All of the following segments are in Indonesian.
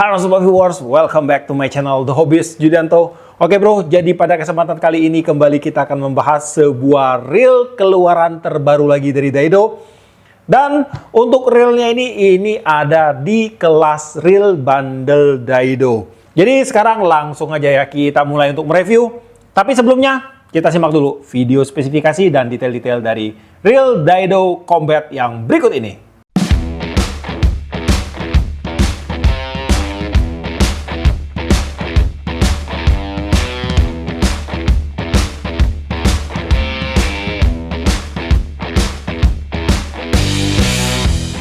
Halo Sobat Viewers, welcome back to my channel The Hobbyist Judianto. Oke bro, jadi pada kesempatan kali ini kembali kita akan membahas sebuah reel keluaran terbaru lagi dari Daido. Dan untuk reelnya ini ada di kelas reel bundle Daido. Jadi sekarang langsung aja ya kita mulai untuk mereview. Tapi sebelumnya kita simak dulu video spesifikasi dan detail-detail dari reel Daido Combat yang berikut ini.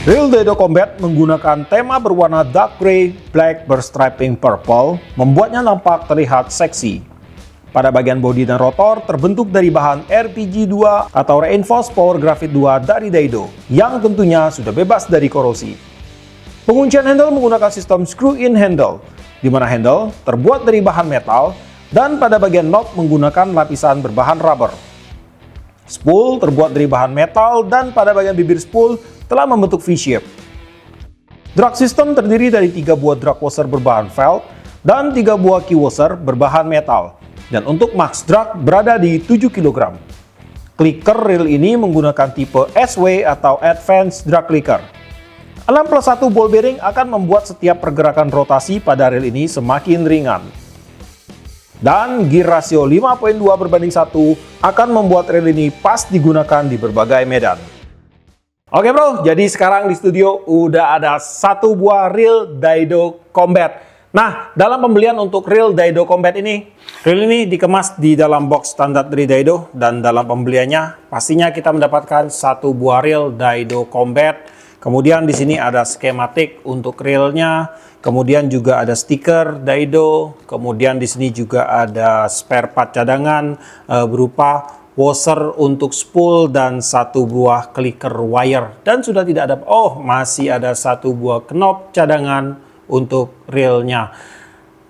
Reel Daido Combat menggunakan tema berwarna dark grey, black berstriping purple, membuatnya nampak terlihat seksi. Pada bagian bodi dan rotor terbentuk dari bahan RPG-2 atau Reinforced Power Graphite 2 dari Daido, yang tentunya sudah bebas dari korosi. Penguncian handle menggunakan sistem screw-in handle, di mana handle terbuat dari bahan metal, dan pada bagian knob menggunakan lapisan berbahan rubber. Spool terbuat dari bahan metal dan pada bagian bibir spool telah membentuk V-shape. Drag system terdiri dari 3 buah drag washer berbahan felt dan 3 buah key washer berbahan metal. Dan untuk max drag berada di 7 kg. Clicker reel ini menggunakan tipe SW atau Advanced Drag Clicker. 6+1 ball bearing akan membuat setiap pergerakan rotasi pada reel ini semakin ringan. Dan gear rasio 5.2 berbanding 1 akan membuat reel ini pas digunakan di berbagai medan. Oke bro, jadi sekarang di studio udah ada satu buah reel Daido Combat. Nah, dalam pembelian untuk reel Daido Combat ini, reel ini dikemas di dalam box standar dari Daido. Dan dalam pembeliannya, pastinya kita mendapatkan satu buah reel Daido Combat. Kemudian di sini ada skematik untuk reelnya. Kemudian juga ada stiker Daido. Kemudian di sini juga ada spare part cadangan berupa washer untuk spool dan satu buah clicker wire. Dan sudah tidak ada, masih ada satu buah knob cadangan untuk reelnya.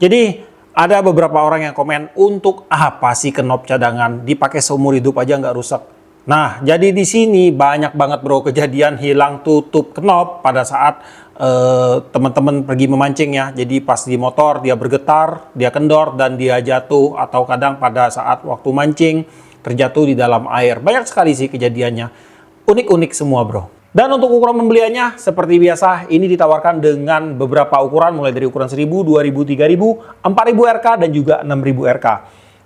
Jadi ada beberapa orang yang komen, untuk apa sih knob cadangan, dipakai seumur hidup aja nggak rusak. Nah, jadi di sini banyak banget bro kejadian hilang tutup knob pada saat teman-teman pergi memancing ya. Jadi pas di motor dia bergetar, dia kendor dan dia jatuh, atau kadang pada saat waktu mancing terjatuh di dalam air. Banyak sekali sih kejadiannya. Unik-unik semua bro. Dan untuk ukuran pembeliannya seperti biasa ini ditawarkan dengan beberapa ukuran mulai dari ukuran 1000, 2000, 3000, 4000 RK dan juga 6000 RK.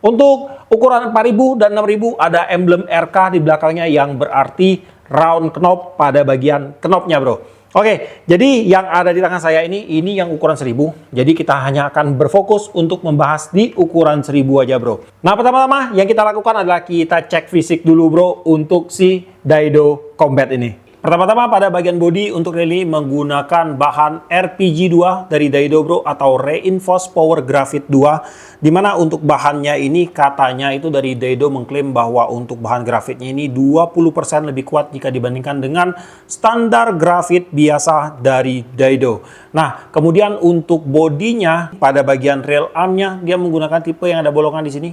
Untuk ukuran 4000 dan 6000 ada emblem RK di belakangnya yang berarti round knob pada bagian knobnya bro. Oke, jadi yang ada di tangan saya ini yang ukuran 1000. Jadi kita hanya akan berfokus untuk membahas di ukuran 1000 aja bro. Nah, pertama-tama yang kita lakukan adalah kita cek fisik dulu bro untuk si Daido Combat ini. Pertama-tama pada bagian bodi untuk reel ini menggunakan bahan RPG-2 dari Daido bro, atau Reinforced Power Graphite 2. Dimana untuk bahannya ini katanya itu dari Daido mengklaim bahwa untuk bahan grafitnya ini 20% lebih kuat jika dibandingkan dengan standar grafit biasa dari Daido. Nah, kemudian untuk bodinya pada bagian reel armnya dia menggunakan tipe yang ada bolongan di sini.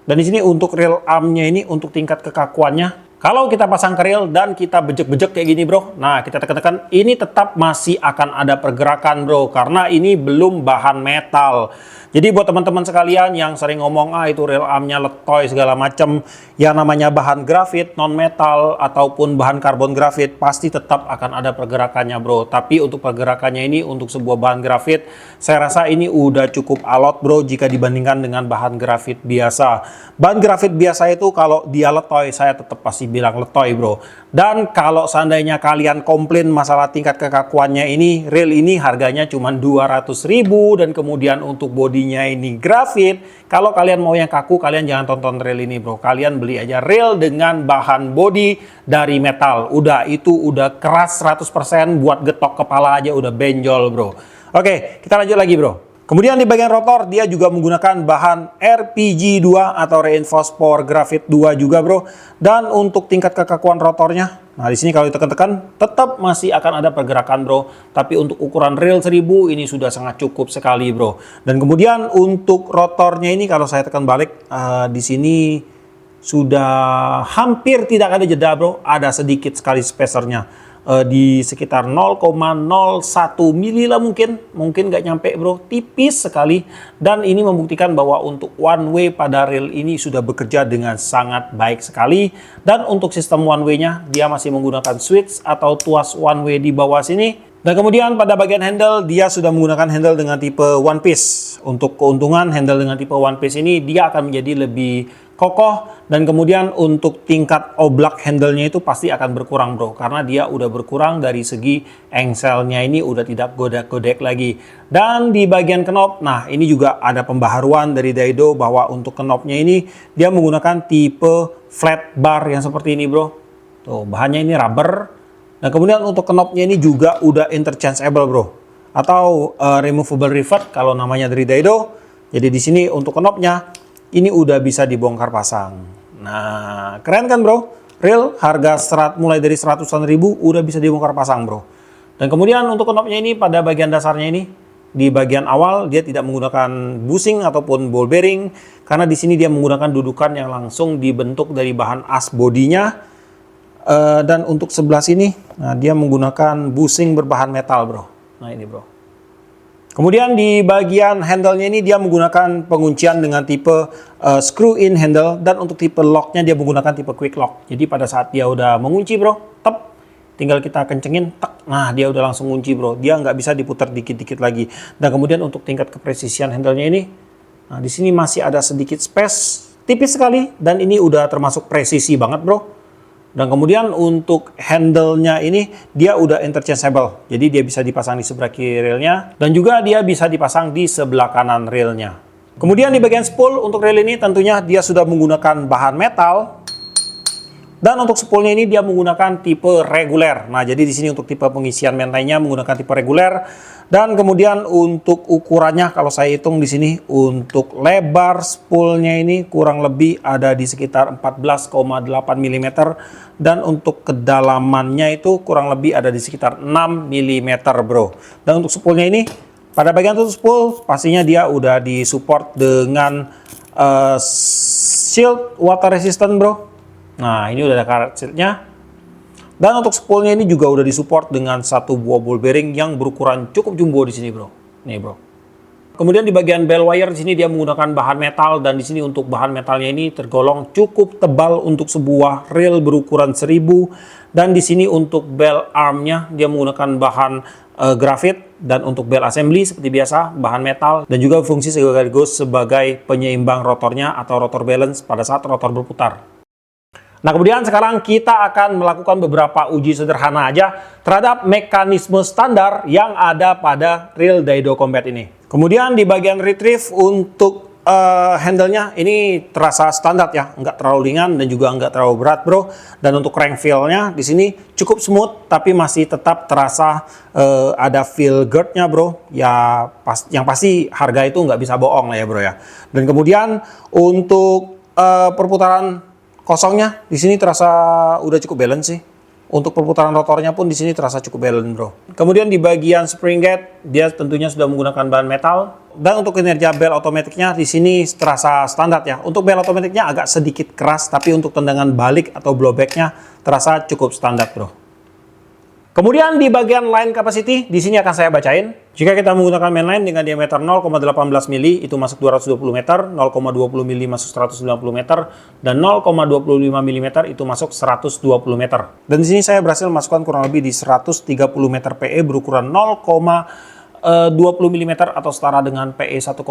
Dan di sini untuk reel armnya ini untuk tingkat kekakuannya, kalau kita pasang ke reel dan kita bejek-bejek kayak gini bro, nah kita tekan-tekan, ini tetap masih akan ada pergerakan bro, karena ini belum bahan metal. Jadi buat teman-teman sekalian yang sering ngomong, itu reel armnya letoy segala macam, yang namanya bahan grafit, non metal ataupun bahan karbon grafit pasti tetap akan ada pergerakannya bro. Tapi untuk pergerakannya ini untuk sebuah bahan grafit, saya rasa ini udah cukup alot bro jika dibandingkan dengan bahan grafit biasa. Bahan grafit biasa itu kalau dia letoy, saya tetap pasti bilang letoy bro. Dan kalau seandainya kalian komplain masalah tingkat kekakuannya ini, reel ini harganya cuma 200.000 dan kemudian untuk bodinya ini grafit. Kalau kalian mau yang kaku, kalian jangan tonton reel ini bro. Kalian beli aja reel dengan bahan body dari metal. Udah itu udah keras 100%, buat getok kepala aja udah benjol bro. Oke, kita lanjut lagi bro. Kemudian di bagian rotor dia juga menggunakan bahan RPG-2 atau Reinforced Power Graphite 2 juga bro. Dan untuk tingkat kekakuan rotornya, nah di sini kalau ditekan-tekan tetap masih akan ada pergerakan bro. Tapi untuk ukuran reel 1000 ini sudah sangat cukup sekali bro. Dan kemudian untuk rotornya ini kalau saya tekan balik di sini sudah hampir tidak ada jeda bro. Ada sedikit sekali spacernya. di sekitar 0,01 mili lah mungkin nggak nyampe bro, tipis sekali. Dan ini membuktikan bahwa untuk one way pada rail ini sudah bekerja dengan sangat baik sekali. Dan untuk sistem one way-nya dia masih menggunakan switch atau tuas one way di bawah sini. Dan kemudian pada bagian handle dia sudah menggunakan handle dengan tipe one piece. Untuk keuntungan handle dengan tipe one piece ini dia akan menjadi lebih kokoh, dan kemudian untuk tingkat oblak handle-nya itu pasti akan berkurang bro, karena dia udah berkurang dari segi engselnya ini udah tidak godek-godek lagi. Dan di bagian knob, nah ini juga ada pembaharuan dari Daido bahwa untuk knobnya ini dia menggunakan tipe flat bar yang seperti ini bro. Tuh bahannya ini rubber, dan kemudian untuk knobnya ini juga udah interchangeable bro, atau removable rivet kalau namanya dari Daido. Jadi di sini untuk knobnya ini udah bisa dibongkar pasang. Nah, keren kan bro? Rail harga mulai dari 100-an ribu udah bisa dibongkar pasang bro. Dan kemudian untuk knobnya ini pada bagian dasarnya ini, di bagian awal dia tidak menggunakan bushing ataupun ball bearing, karena di sini dia menggunakan dudukan yang langsung dibentuk dari bahan as bodinya. Dan untuk sebelah sini, nah dia menggunakan bushing berbahan metal bro. Nah ini bro. Kemudian di bagian handle-nya ini dia menggunakan penguncian dengan tipe screw-in handle, dan untuk tipe lock-nya dia menggunakan tipe quick lock. Jadi pada saat dia udah mengunci bro, tep, tinggal kita kencengin, tek, nah dia udah langsung kunci bro. Dia nggak bisa diputar dikit-dikit lagi. Dan kemudian untuk tingkat kepresisian handle-nya ini, nah di sini masih ada sedikit space, tipis sekali, dan ini udah termasuk presisi banget bro. Dan kemudian untuk handle-nya ini dia udah interchangeable. Jadi dia bisa dipasang di sebelah kiri railnya, dan juga dia bisa dipasang di sebelah kanan railnya. Kemudian di bagian spool untuk rail ini tentunya dia sudah menggunakan bahan metal. Dan untuk spoolnya ini dia menggunakan tipe reguler. Nah, jadi di sini untuk tipe pengisian mentainya menggunakan tipe reguler. Dan kemudian untuk ukurannya kalau saya hitung di sini untuk lebar spoolnya ini kurang lebih ada di sekitar 14,8 mm, dan untuk kedalamannya itu kurang lebih ada di sekitar 6 mm, bro. Dan untuk spoolnya ini pada bagian tutup spool pastinya dia udah disupport dengan shield water resistant, bro. Nah, ini udah ada karet shieldnya. Dan untuk spoolnya ini juga udah disupport dengan satu buah ball bearing yang berukuran cukup jumbo di sini, bro. Nih, bro. Kemudian di bagian bell wire di sini dia menggunakan bahan metal, dan di sini untuk bahan metalnya ini tergolong cukup tebal untuk sebuah rail berukuran 1000. Dan di sini untuk bell armnya dia menggunakan bahan grafit, dan untuk bell assembly seperti biasa bahan metal, dan juga fungsi sekaligus sebagai penyeimbang rotornya atau rotor balance pada saat rotor berputar. Nah, kemudian sekarang kita akan melakukan beberapa uji sederhana aja terhadap mekanisme standar yang ada pada rail Daido Combat ini. Kemudian di bagian retrieve untuk handle-nya ini terasa standar ya, nggak terlalu ringan dan juga nggak terlalu berat, bro. Dan untuk crank feel-nya di sini cukup smooth, tapi masih tetap terasa ada feel guard-nya, bro. Ya, yang pasti harga itu nggak bisa bohong lah ya, bro ya. Dan kemudian untuk perputaran kosongnya di sini terasa udah cukup balance sih. Untuk perputaran rotornya pun di sini terasa cukup balance, bro. Kemudian di bagian spring gate dia tentunya sudah menggunakan bahan metal. Dan untuk kinerja bel otomatiknya di sini terasa standar ya. Untuk bel otomatiknya agak sedikit keras, tapi untuk tendangan balik atau blowbacknya terasa cukup standar, bro. Kemudian di bagian line capacity di sini akan saya bacain. Jika kita menggunakan mainline dengan diameter 0,18 mili itu masuk 220 meter, 0,20 mili masuk 190 meter, dan 0,25 mm itu masuk 120 meter. Dan di sini saya berhasil masukkan kurang lebih di 130 meter PE berukuran 0,20 mm atau setara dengan PE 1,5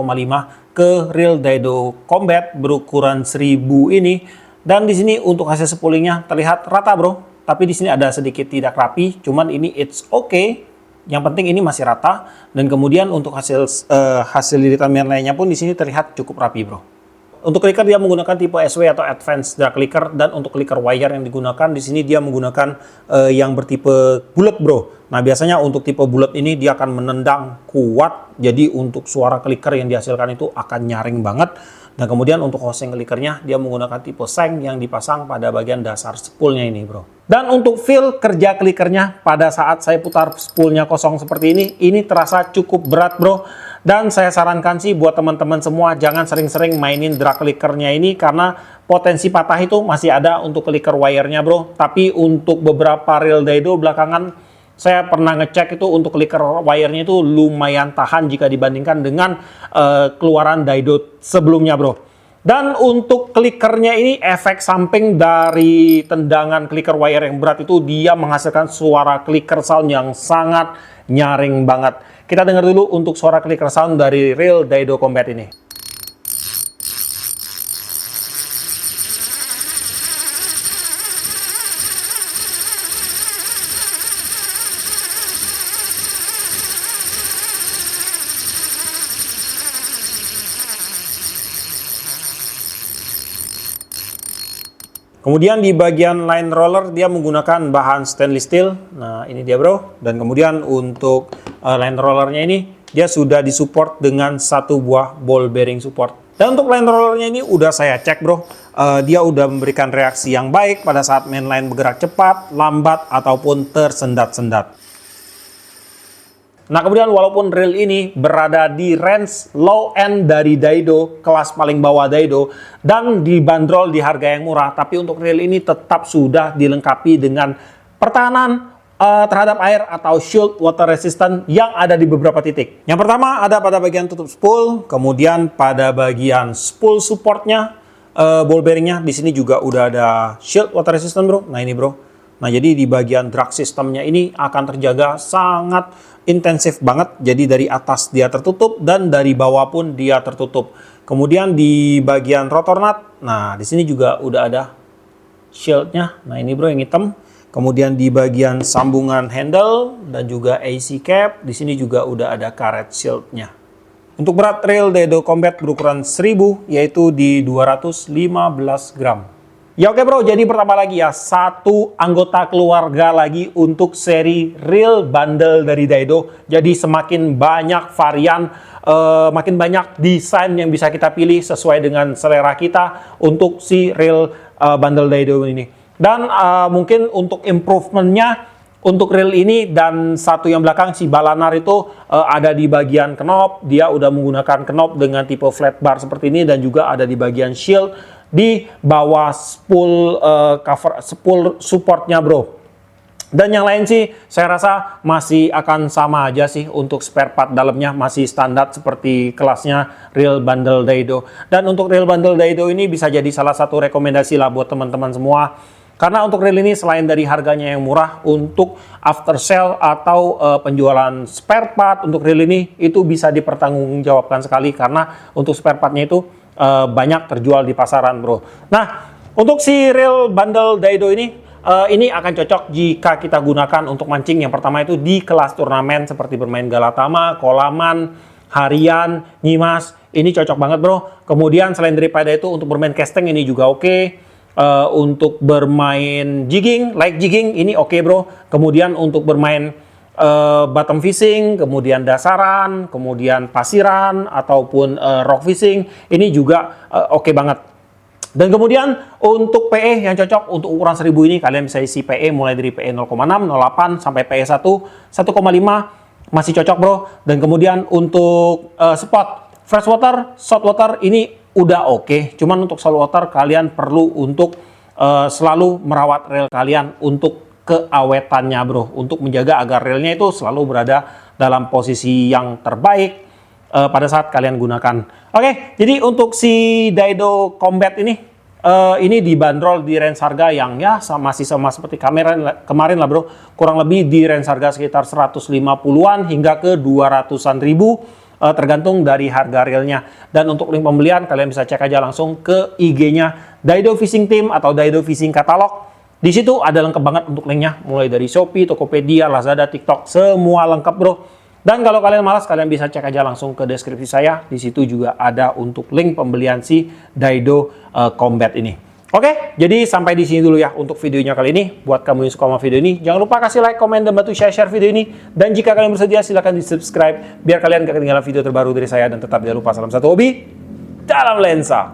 ke rail Daido Combat berukuran 1000 ini. Dan di sini untuk hasil spoolingnya terlihat rata, bro. Tapi di sini ada sedikit tidak rapi, cuman ini it's okay. Yang penting ini masih rata. Dan kemudian untuk hasil liritan mainline-nya pun di sini terlihat cukup rapi, bro. Untuk clicker dia menggunakan tipe SW atau Advanced Drag Clicker, dan untuk clicker wire yang digunakan di sini dia menggunakan yang bertipe bulat, bro. Nah, biasanya untuk tipe bulat ini dia akan menendang kuat, jadi untuk suara clicker yang dihasilkan itu akan nyaring banget. Dan kemudian untuk housing clickernya dia menggunakan tipe seng yang dipasang pada bagian dasar spoolnya ini, bro. Dan untuk feel kerja clickernya pada saat saya putar spoolnya kosong seperti ini terasa cukup berat, bro. Dan saya sarankan sih buat teman-teman semua jangan sering-sering mainin drag clickernya ini karena potensi patah itu masih ada untuk clicker wire-nya bro. Tapi untuk beberapa reel daido belakangan saya pernah ngecek itu untuk clicker wire-nya itu lumayan tahan jika dibandingkan dengan keluaran daido sebelumnya bro. Dan untuk clickernya ini efek samping dari tendangan clicker wire yang berat itu dia menghasilkan suara clicker sound yang sangat nyaring banget. Kita dengar dulu untuk suara clicker sound dari Real Daido Combat ini. Kemudian di bagian line roller dia menggunakan bahan stainless steel. Nah ini dia bro. Dan kemudian untuk line rollernya ini dia sudah disupport dengan satu buah ball bearing support. Dan untuk line rollernya ini udah saya cek bro. Dia udah memberikan reaksi yang baik pada saat main line bergerak cepat, lambat, ataupun tersendat-sendat. Nah kemudian walaupun reel ini berada di range low end dari daido, kelas paling bawah daido, dan dibanderol di harga yang murah, tapi untuk reel ini tetap sudah dilengkapi dengan pertahanan terhadap air atau shield water resistant yang ada di beberapa titik. Yang pertama ada pada bagian tutup spool, kemudian pada bagian spool supportnya, ball bearingnya di sini juga udah ada shield water resistant bro. Nah ini bro. Nah jadi di bagian drag systemnya ini akan terjaga sangat intensif banget. Jadi dari atas dia tertutup dan dari bawah pun dia tertutup. Kemudian di bagian rotor nut, nah di sini juga udah ada shieldnya. Nah ini bro yang hitam. Kemudian di bagian sambungan handle dan juga AC cap, di sini juga udah ada karet shieldnya. Untuk berat Real Daido Combat berukuran 1000 yaitu di 215 gram. Ya oke bro, jadi pertama lagi ya, satu anggota keluarga lagi untuk seri Real Bundle dari Daido. Jadi semakin banyak varian, makin banyak desain yang bisa kita pilih sesuai dengan selera kita untuk si Real Bundle Daido ini. Dan mungkin untuk improvementnya, untuk reel ini dan satu yang belakang si balanar itu ada di bagian knob. Dia udah menggunakan knob dengan tipe flat bar seperti ini dan juga ada di bagian shield di bawah spool cover spool supportnya bro. Dan yang lain sih saya rasa masih akan sama aja sih, untuk spare part dalamnya masih standar seperti kelasnya Real Bundle Daido. Dan untuk Real Bundle Daido ini bisa jadi salah satu rekomendasi lah buat teman-teman semua. Karena untuk reel ini selain dari harganya yang murah, untuk after sale atau penjualan spare part untuk reel ini itu bisa dipertanggungjawabkan sekali, karena untuk spare partnya itu banyak terjual di pasaran bro. Nah untuk si Real Bundle Daido ini akan cocok jika kita gunakan untuk mancing. Yang pertama itu di kelas turnamen seperti bermain galatama, kolaman, harian, nyimas, ini cocok banget bro. Kemudian selain daripada itu untuk bermain casting ini juga oke. Untuk bermain jigging, light jigging ini oke bro. Kemudian untuk bermain bottom fishing, kemudian dasaran, kemudian pasiran ataupun rock fishing ini juga oke banget. Dan kemudian untuk PE yang cocok untuk ukuran 1000 ini, kalian bisa isi PE mulai dari PE 0,6, 0,8 sampai PE 1, 1,5 masih cocok bro. Dan kemudian untuk spot freshwater, saltwater ini udah oke. Cuman untuk saltwater kalian perlu untuk selalu merawat reel kalian untuk keawetannya bro, untuk menjaga agar reelnya itu selalu berada dalam posisi yang terbaik pada saat kalian gunakan. Oke, jadi untuk si Daido Combat ini dibanderol di range harga yang ya masih sama seperti kemarin lah bro, kurang lebih di range harga sekitar 150-an hingga ke 200-an ribu. Tergantung dari harga realnya. Dan untuk link pembelian kalian bisa cek aja langsung ke IG-nya Daido Fishing Team atau Daido Fishing Catalog. Di situ ada lengkap banget untuk linknya, mulai dari Shopee, Tokopedia, Lazada, TikTok, semua lengkap bro. Dan kalau kalian malas, kalian bisa cek aja langsung ke deskripsi saya. Di situ juga ada untuk link pembelian si Daido Combat ini. Oke, jadi sampai di sini dulu ya untuk videonya kali ini. Buat kamu yang suka sama video ini, jangan lupa kasih like, komen, dan bantu share video ini. Dan jika kalian bersedia, silahkan di subscribe biar kalian gak ketinggalan video terbaru dari saya. Dan tetap jangan lupa salam satu hobi dalam lensa.